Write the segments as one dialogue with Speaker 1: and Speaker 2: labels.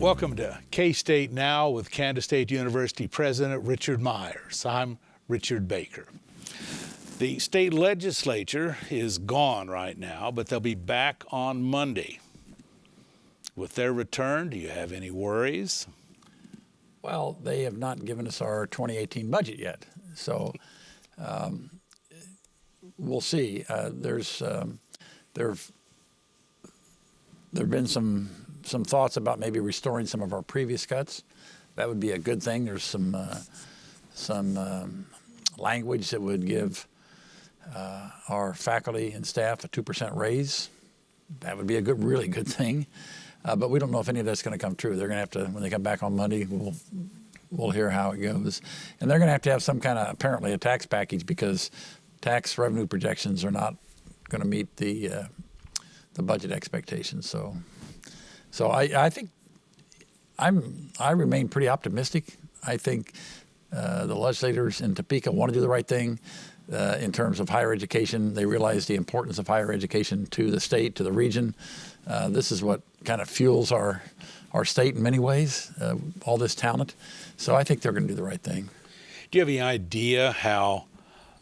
Speaker 1: Welcome to K-State Now with Kansas State University President Richard Myers. I'm Richard Baker. The state legislature is gone right now, but they'll be back on Monday. With their return, do you have any worries?
Speaker 2: Well, they have not given us our 2018 budget yet, so we'll see. There have been some thoughts about maybe restoring some of our previous cuts. That would be a good thing. There's some language that would give our faculty and staff a 2% raise. That would be a really good thing. But we don't know if any of that's going to come true. They're going to have to, when they come back on Monday, we'll hear how it goes. And they're going to have some kind of, apparently, a tax package because tax revenue projections are not going to meet the budget expectations. So I think I remain pretty optimistic. I think the legislators in Topeka want to do the right thing in terms of higher education. They realize the importance of higher education to the state, to the region. This is what kind of fuels our state in many ways, all this talent. So I think they're going to do the right thing.
Speaker 1: Do you have any idea how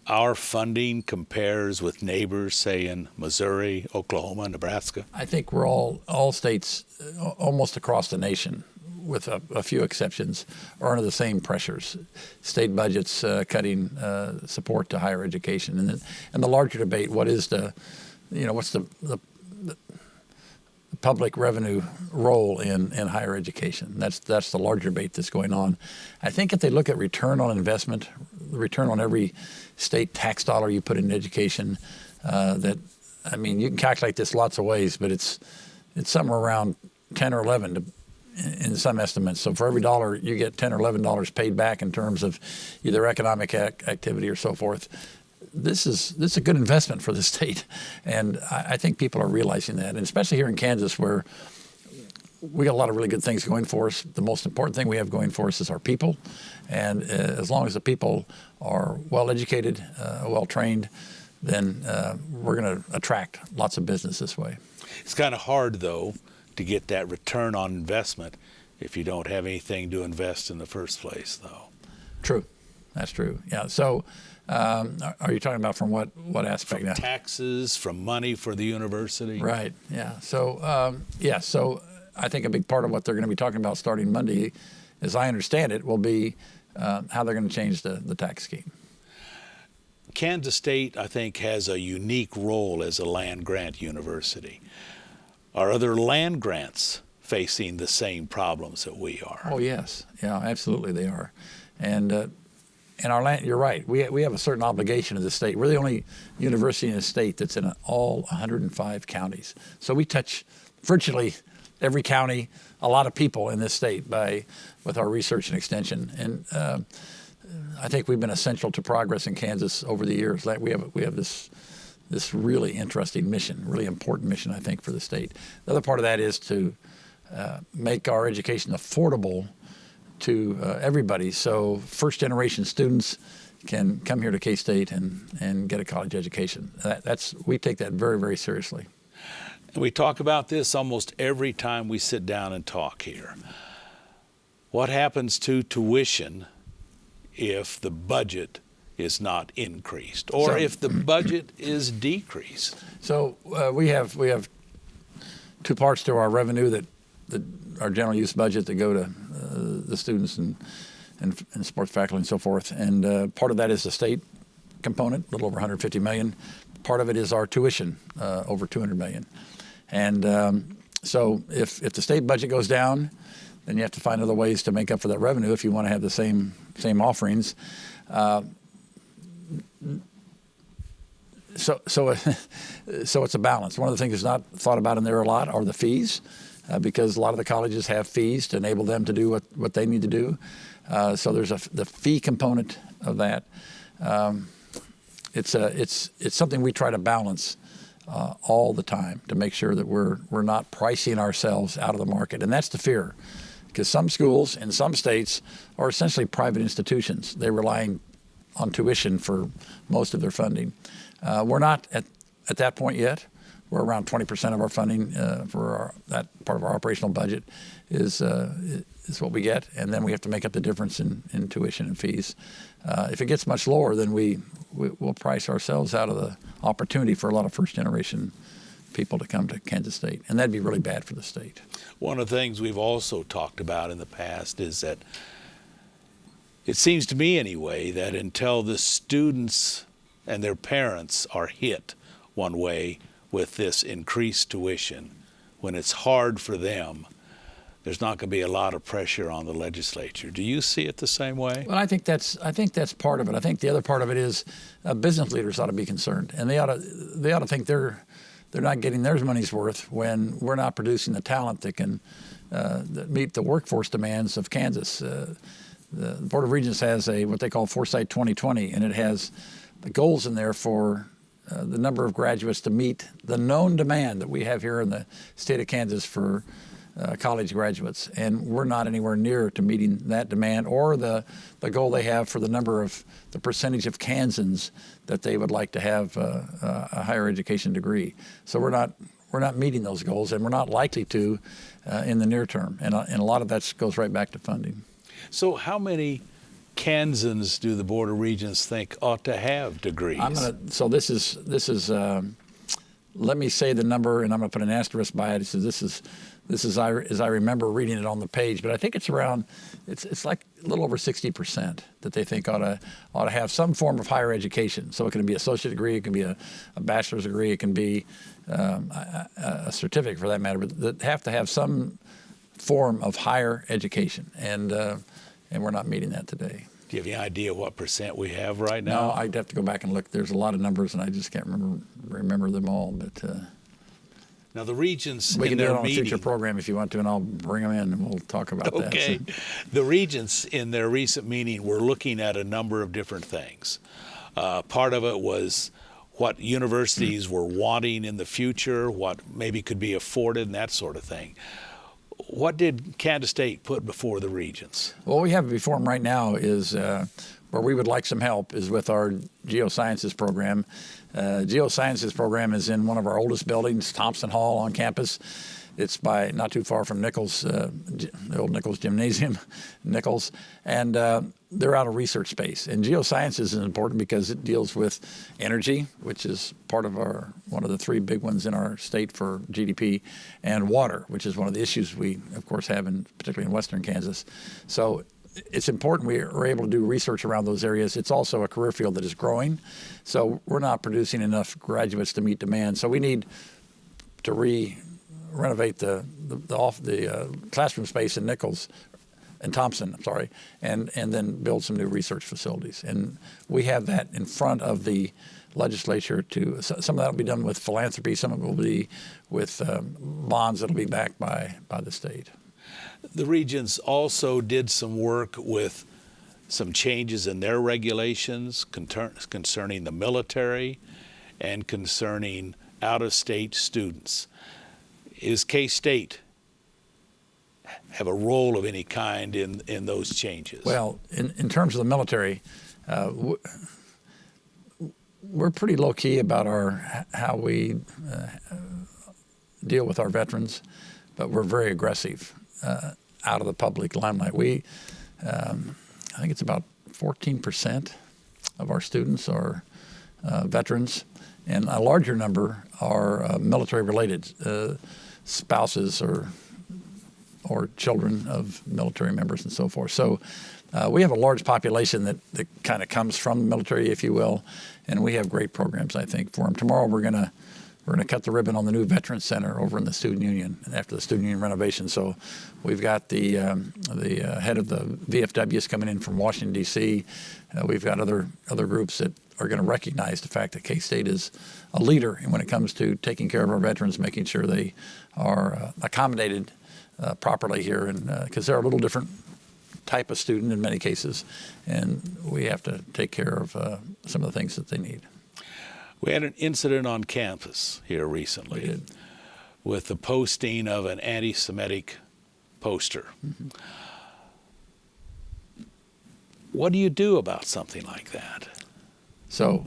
Speaker 1: our funding compares with neighbors, say in Missouri, Oklahoma, Nebraska?
Speaker 2: I think we're all states almost across the nation, with a few exceptions, are under the same pressures. State budgets cutting support to higher education, and the larger debate: what's the public revenue role in higher education? That's the larger debate that's going on. I think if they look at return on investment, the return on every state tax dollar you put in education, you can calculate this lots of ways, but it's somewhere around 10 or 11 in some estimates. So for every dollar, you get 10 or $11 paid back in terms of either economic activity or so forth. This is a good investment for the state, and I think people are realizing that, and especially here in Kansas, where we got a lot of really good things going for us. The most important thing we have going for us is our people, and as long as the people are well educated, well trained, then we're going to attract lots of business this way.
Speaker 1: It's kind of hard, though, to get that return on investment if you don't have anything to invest in the first place, though.
Speaker 2: True. That's true. Yeah. So are you talking about from what aspect
Speaker 1: from
Speaker 2: now?
Speaker 1: Taxes, from money for the university?
Speaker 2: Right. Yeah. So, so I think a big part of what they're going to be talking about starting Monday, as I understand it, will be how they're going to change the tax scheme.
Speaker 1: Kansas State, I think, has a unique role as a land-grant university. Are other land grants facing the same problems that we are?
Speaker 2: Oh, yes. Yeah, absolutely they are. And our land, you're right, we have a certain obligation to the state. We're the only university in the state that's in all 105 counties. So we touch virtually every county, a lot of people in this state with our research and extension. And I think we've been essential to progress in Kansas over the years. We have this really interesting mission, really important mission, I think, for the state. The other part of that is to make our education affordable to everybody, so first-generation students can come here to K-State and get a college education. We take that very, very seriously.
Speaker 1: And we talk about this almost every time we sit down and talk here. What happens to tuition if the budget is not increased, or if the budget is decreased?
Speaker 2: So we have two parts to our revenue that our general use budget that go to the students and sports faculty and so forth. And part of that is the state component, a little over $150 million. Part of it is our tuition, over $200 million. And so if the state budget goes down, then you have to find other ways to make up for that revenue if you want to have the same offerings. So it's a balance. One of the things that's not thought about in there a lot are the fees, because a lot of the colleges have fees to enable them to do what they need to do. So there's the fee component of that. It's something we try to balance all the time to make sure that we're not pricing ourselves out of the market, and that's the fear, because some schools in some states are essentially private institutions. They're relying on tuition for most of their funding. We're not at that point yet. we're around 20% of our funding for that part of our operational budget is what we get, and then we have to make up the difference in tuition and fees. If it gets much lower, then we'll price ourselves out of the opportunity for a lot of first-generation people to come to Kansas State, and that'd be really bad for the state.
Speaker 1: One of the things we've also talked about in the past is that it seems to me anyway that until the students and their parents are hit one way with this increased tuition, when it's hard for them, there's not going to be a lot of pressure on the legislature. Do you see it the same way?
Speaker 2: Well, I think that's part of it. I think the other part of it is business leaders ought to be concerned, and they ought to think they're not getting their money's worth when we're not producing the talent that can that meet the workforce demands of Kansas. The Board of Regents has what they call Foresight 2020, and it has the goals in there for the number of graduates to meet the known demand that we have here in the state of Kansas for college graduates, and we're not anywhere near to meeting that demand or the goal they have for the percentage of Kansans that they would like to have a higher education degree. So we're not meeting those goals, and we're not likely to in the near term, and a lot of that goes right back to funding.
Speaker 1: So how many Kansans do the Board of Regents think ought to have degrees?
Speaker 2: So this is let me say the number, and I'm going to put an asterisk by it. It says this is as I remember reading it on the page, but I think it's like a little over 60% that they think ought to have some form of higher education. So it can be an associate degree, it can be a bachelor's degree, it can be a certificate for that matter, but that have to have some form of higher education, and we're not meeting that today.
Speaker 1: Do you have any idea what percent we have right now?
Speaker 2: No, I'd have to go back and look. There's a lot of numbers, and I just can't remember them all, but.
Speaker 1: Now the Regents
Speaker 2: we
Speaker 1: in
Speaker 2: can do
Speaker 1: their
Speaker 2: it on
Speaker 1: meeting,
Speaker 2: a future program if you want to, and I'll bring them in and we'll talk about that.
Speaker 1: Okay. The Regents in their recent meeting were looking at a number of different things. Part of it was what universities were wanting in the future, what maybe could be afforded, and that sort of thing. What did Kansas State put before the Regents?
Speaker 2: What we have before them right now is where we would like some help is with our geosciences program. Geosciences program is in one of our oldest buildings, Thompson Hall on campus. It's not too far from Nichols, the old Nichols Gymnasium, Nichols, and they're out of research space. And geosciences is important because it deals with energy, which is part of one of the three big ones in our state for GDP, and water, which is one of the issues we, of course, have particularly in western Kansas. So it's important we are able to do research around those areas. It's also a career field that is growing, so we're not producing enough graduates to meet demand. So we need to renovate the classroom space in Nichols and Thompson, and then build some new research facilities. And we have that in front of the legislature some of that will be done with philanthropy, some of it will be with bonds that will be backed by the state.
Speaker 1: The Regents also did some work with some changes in their regulations concerning the military and concerning out-of-state students. Is K-State have a role of any kind in those changes?
Speaker 2: Well, in terms of the military, we're pretty low-key about how we deal with our veterans, but we're very aggressive out of the public limelight. I think it's about 14% of our students are veterans, and a larger number are military-related spouses or children of military members and so forth. So we have a large population that kind of comes from the military, if you will, and we have great programs, I think, for them. Tomorrow we're going to cut the ribbon on the new Veterans Center over in the Student Union after the Student Union renovation. So we've got the head of the VFWs coming in from Washington, D.C. We've got other groups that are going to recognize the fact that K-State is a leader when it comes to taking care of our veterans, making sure they are accommodated properly here, and because they're a little different type of student in many cases, and we have to take care of some of the things that they need.
Speaker 1: We had an incident on campus here recently with the posting of an anti-Semitic poster. Mm-hmm. What do you do about something like that?
Speaker 2: So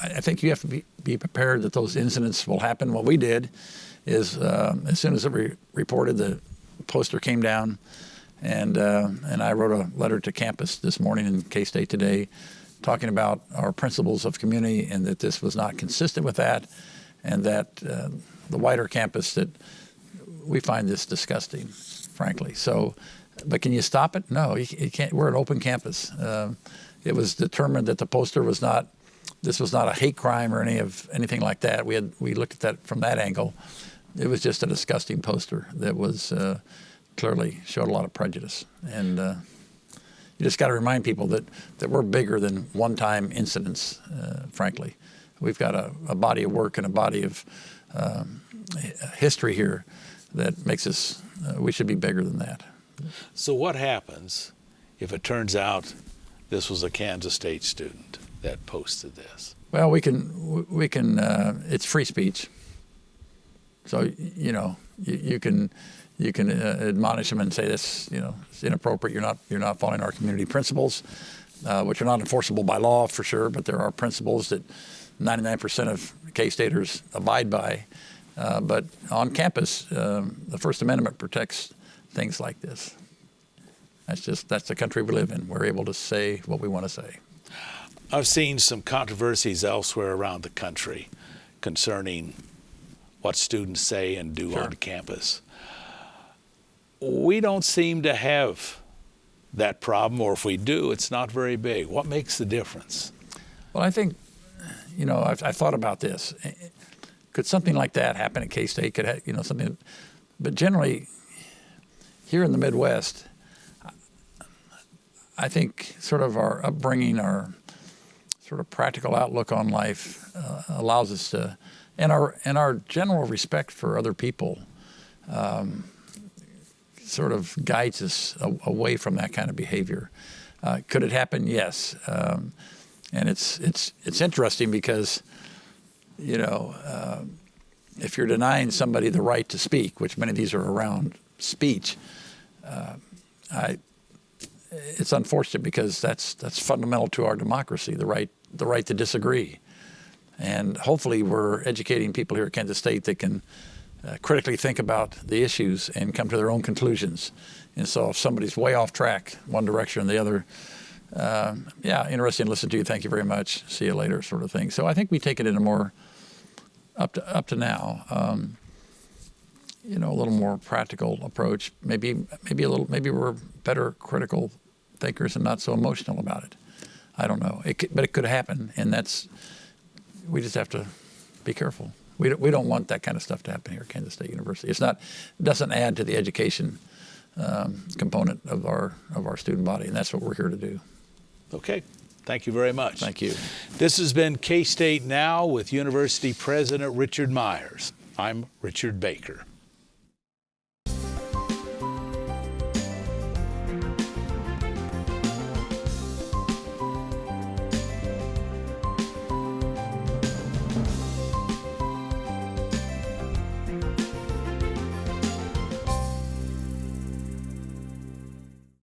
Speaker 2: I think you have to be prepared that those incidents will happen. What we did is, as soon as it reported, the poster came down, and I wrote a letter to campus this morning in K-State Today, talking about our principles of community and that this was not consistent with that, and that the wider campus, that we find this disgusting, frankly. So, but can you stop it? No, you can't. We're an open campus. It was determined that the poster was not. This was not a hate crime or anything like that. We looked at that from that angle. It was just a disgusting poster that was clearly showed a lot of prejudice. And you just got to remind people that we're bigger than one-time incidents. Frankly, we've got a body of work and a body of history here that makes us. We should be bigger than that.
Speaker 1: So what happens if it turns out this was a Kansas State student that posted this?
Speaker 2: Well, we can. It's free speech. So you can admonish them and say this. It's inappropriate. You're not following our community principles, which are not enforceable by law for sure. But there are principles that 99% of K-Staters abide by. But on campus, the First Amendment protects things like this. That's the country we live in. We're able to say what we want to say.
Speaker 1: I've seen some controversies elsewhere around the country concerning what students say and do on campus. We don't seem to have that problem, or if we do, it's not very big. What makes the difference?
Speaker 2: Well, I think, I've thought about this. Could something like that happen at K-State? Could have, something, but generally, here in the Midwest, I think sort of our upbringing, our sort of practical outlook on life allows us to, and our general respect for other people sort of guides us away from that kind of behavior. Could it happen? Yes. And it's interesting because, if you're denying somebody the right to speak, which many of these are around speech, it's unfortunate because that's fundamental to our democracy, the right to disagree. And hopefully we're educating people here at Kansas State that can critically think about the issues and come to their own conclusions. And so if somebody's way off track, one direction or the other, interesting to listen to you. Thank you very much. See you later, sort of thing. So I think we take it in a more up to now, a little more practical approach. Maybe we're better critical thinkers and not so emotional about it. I don't know. But it could happen, and we just have to be careful. We don't want that kind of stuff to happen here at Kansas State University. It doesn't add to the education component of our student body, and that's what we're here to do.
Speaker 1: Okay. Thank you very much.
Speaker 2: Thank you.
Speaker 1: This has been K-State Now with University President Richard Myers. I'm Richard Baker.